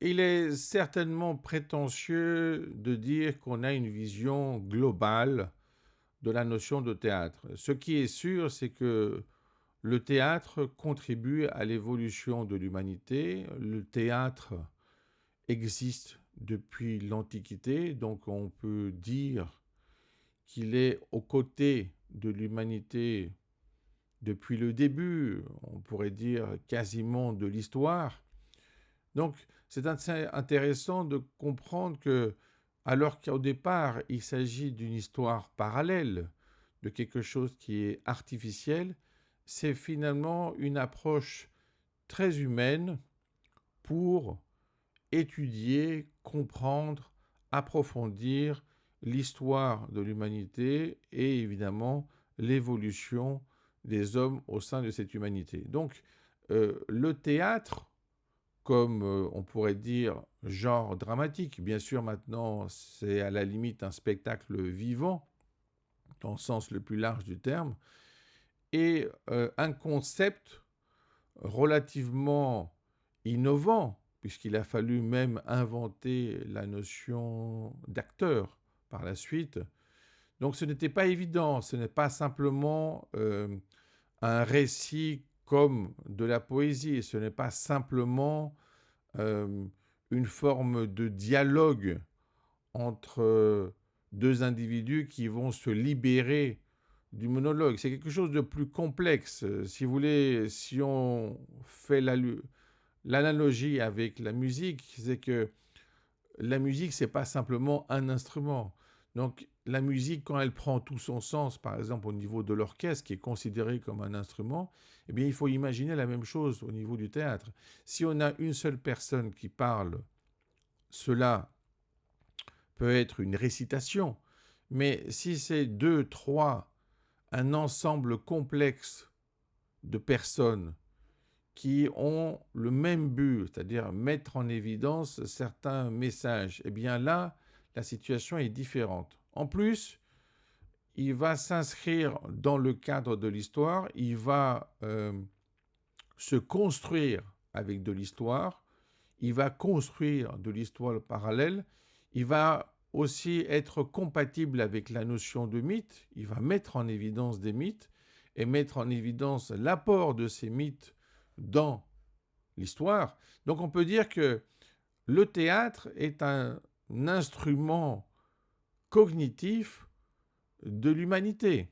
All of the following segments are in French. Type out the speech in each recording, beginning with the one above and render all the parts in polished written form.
Il est certainement prétentieux de dire qu'on a une vision globale de la notion de théâtre. Ce qui est sûr, c'est que le théâtre contribue à l'évolution de l'humanité. Le théâtre existe depuis l'Antiquité, donc on peut dire qu'il est aux côtés de l'humanité depuis le début, on pourrait dire quasiment de l'histoire. Donc c'est assez intéressant de comprendre que, alors qu'au départ il s'agit d'une histoire parallèle, de quelque chose qui est artificiel, c'est finalement une approche très humaine pour étudier, comprendre, approfondir l'histoire de l'humanité et évidemment l'évolution des hommes au sein de cette humanité. Donc le théâtre, comme on pourrait dire genre dramatique, bien sûr maintenant c'est à la limite un spectacle vivant, dans le sens le plus large du terme, est un concept relativement innovant, puisqu'il a fallu même inventer la notion d'acteur par la suite. Donc ce n'était pas évident, ce n'est pas simplement un récit comme de la poésie, ce n'est pas simplement euh, une forme de dialogue entre deux individus qui vont se libérer du monologue. C'est quelque chose de plus complexe. Si vous voulez, si on fait l'analogie avec la musique, c'est que la musique, c'est pas simplement un instrument. Donc la musique, quand elle prend tout son sens, par exemple au niveau de l'orchestre, qui est considéré comme un instrument, eh bien il faut imaginer la même chose au niveau du théâtre. Si on a une seule personne qui parle, cela peut être une récitation. Mais si c'est deux, trois, un ensemble complexe de personnes qui ont le même but, c'est-à-dire mettre en évidence certains messages, eh bien là, la situation est différente. En plus, il va s'inscrire dans le cadre de l'histoire, il va se construire avec de l'histoire, il va construire de l'histoire parallèle, il va aussi être compatible avec la notion de mythe, il va mettre en évidence des mythes et mettre en évidence l'apport de ces mythes dans l'histoire. Donc on peut dire que le théâtre est un instrument cognitif de l'humanité.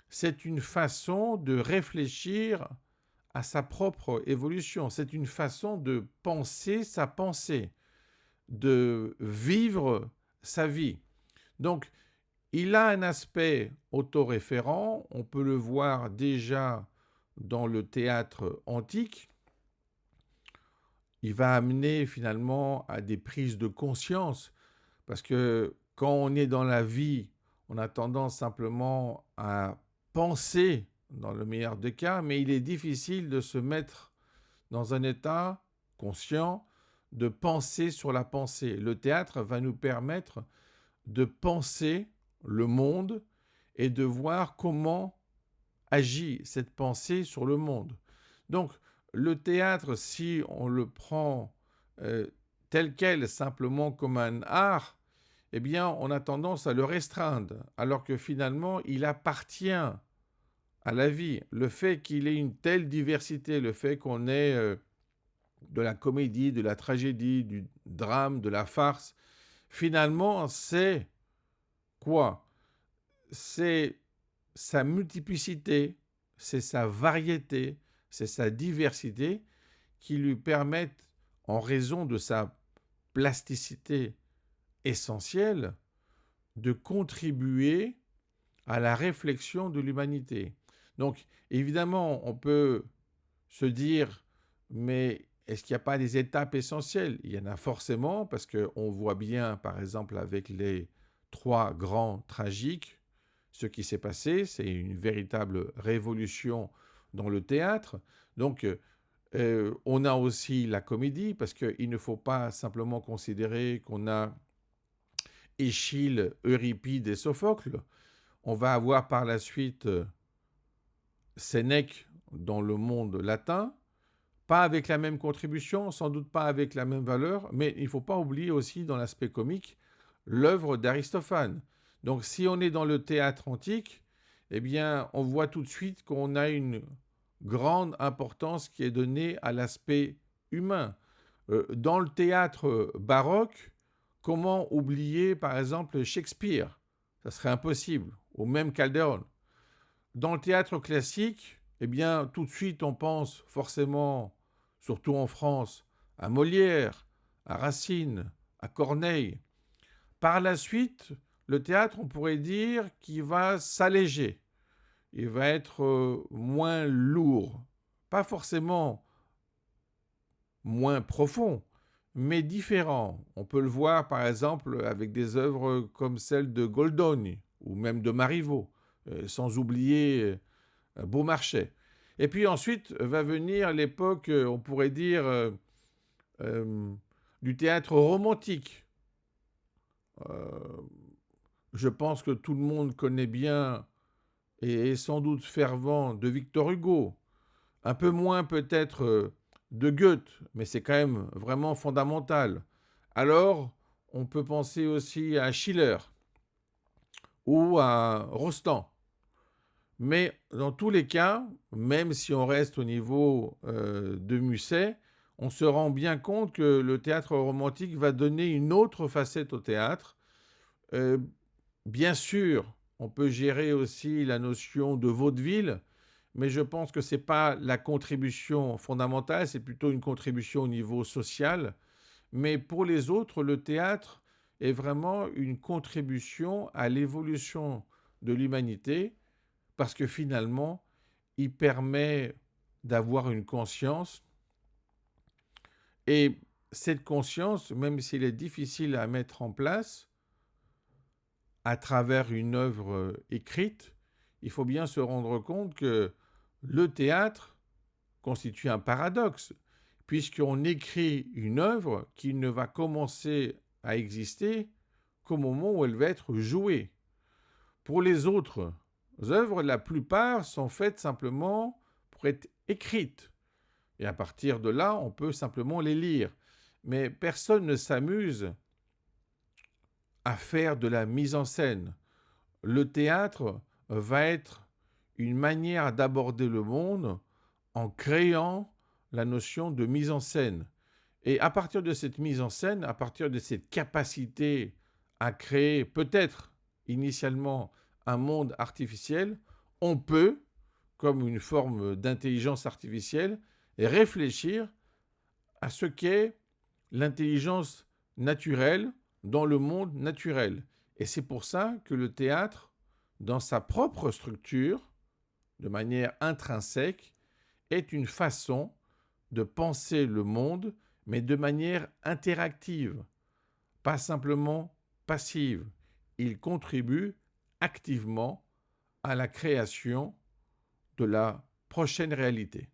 C'est une façon de réfléchir à sa propre évolution. C'est une façon de penser sa pensée, de vivre sa vie. Donc, il a un aspect autoréférent, on peut le voir déjà dans le théâtre antique. Il va amener finalement à des prises de conscience, parce que quand on est dans la vie, on a tendance simplement à penser, dans le meilleur des cas, mais il est difficile de se mettre dans un état conscient de penser sur la pensée. Le théâtre va nous permettre de penser le monde et de voir comment agit cette pensée sur le monde. Donc, le théâtre, si on le prend euh, tel quel, simplement comme un art, eh bien, on a tendance à le restreindre, alors que finalement, il appartient à la vie. Le fait qu'il ait une telle diversité, le fait qu'on ait de la comédie, de la tragédie, du drame, de la farce, finalement, c'est quoi? C'est sa multiplicité, c'est sa variété, c'est sa diversité qui lui permettent, en raison de sa plasticité essentielle, de contribuer à la réflexion de l'humanité. Donc, évidemment, on peut se dire, mais est-ce qu'il n'y a pas des étapes essentielles? Il y en a forcément, parce qu'on voit bien, par exemple, avec les trois grands tragiques, ce qui s'est passé, c'est une véritable révolution dans le théâtre. Donc, on a aussi la comédie, parce qu'il ne faut pas simplement considérer qu'on a Échille, Euripide et Sophocle. On va avoir par la suite Sénèque dans le monde latin, Pas avec la même contribution, sans doute pas avec la même valeur, mais il ne faut pas oublier aussi dans l'aspect comique l'œuvre d'Aristophane. Donc si on est dans le théâtre antique, eh bien on voit tout de suite qu'on a une grande importance qui est donnée à l'aspect humain. Dans le théâtre baroque, comment oublier par exemple Shakespeare? Ça serait impossible, ou même Calderon. Dans le théâtre classique, eh bien tout de suite on pense forcément, surtout en France, à Molière, à Racine, à Corneille. Par la suite, le théâtre, on pourrait dire qu'il va s'alléger. Il va être moins lourd. Pas forcément moins profond, mais différent. On peut le voir par exemple avec des œuvres comme celle de Goldoni ou même de Marivaux, sans oublier Beaumarchais. Et puis ensuite va venir l'époque, on pourrait dire, du théâtre romantique. Je pense que tout le monde connaît bien et est sans doute fervent de Victor Hugo. Un peu moins peut-être de Goethe, mais c'est quand même vraiment fondamental. Alors, on peut penser aussi à Schiller ou à Rostand. Mais dans tous les cas, même si on reste au niveau de Musset, on se rend bien compte que le théâtre romantique va donner une autre facette au théâtre. Bien sûr, on peut gérer aussi la notion de vaudeville, mais je pense que ce n'est pas la contribution fondamentale, c'est plutôt une contribution au niveau social. Mais pour les autres, le théâtre est vraiment une contribution à l'évolution de l'humanité, parce que finalement, il permet d'avoir une conscience. Et cette conscience, même s'il est difficile à mettre en place, à travers une œuvre écrite, il faut bien se rendre compte que le théâtre constitue un paradoxe, puisqu'on écrit une œuvre qui ne va commencer à exister qu'au moment où elle va être jouée. Pour les autres œuvres, la plupart sont faites simplement pour être écrites. Et à partir de là, on peut simplement les lire. Mais personne ne s'amuse à faire de la mise en scène. Le théâtre va être une manière d'aborder le monde en créant la notion de mise en scène. Et à partir de cette mise en scène, à partir de cette capacité à créer peut-être initialement un monde artificiel, on peut, comme une forme d'intelligence artificielle, réfléchir à ce qu'est l'intelligence naturelle dans le monde naturel. Et c'est pour ça que le théâtre, dans sa propre structure, de manière intrinsèque, est une façon de penser le monde, mais de manière interactive, pas simplement passive. Il contribue activement à la création de la prochaine réalité.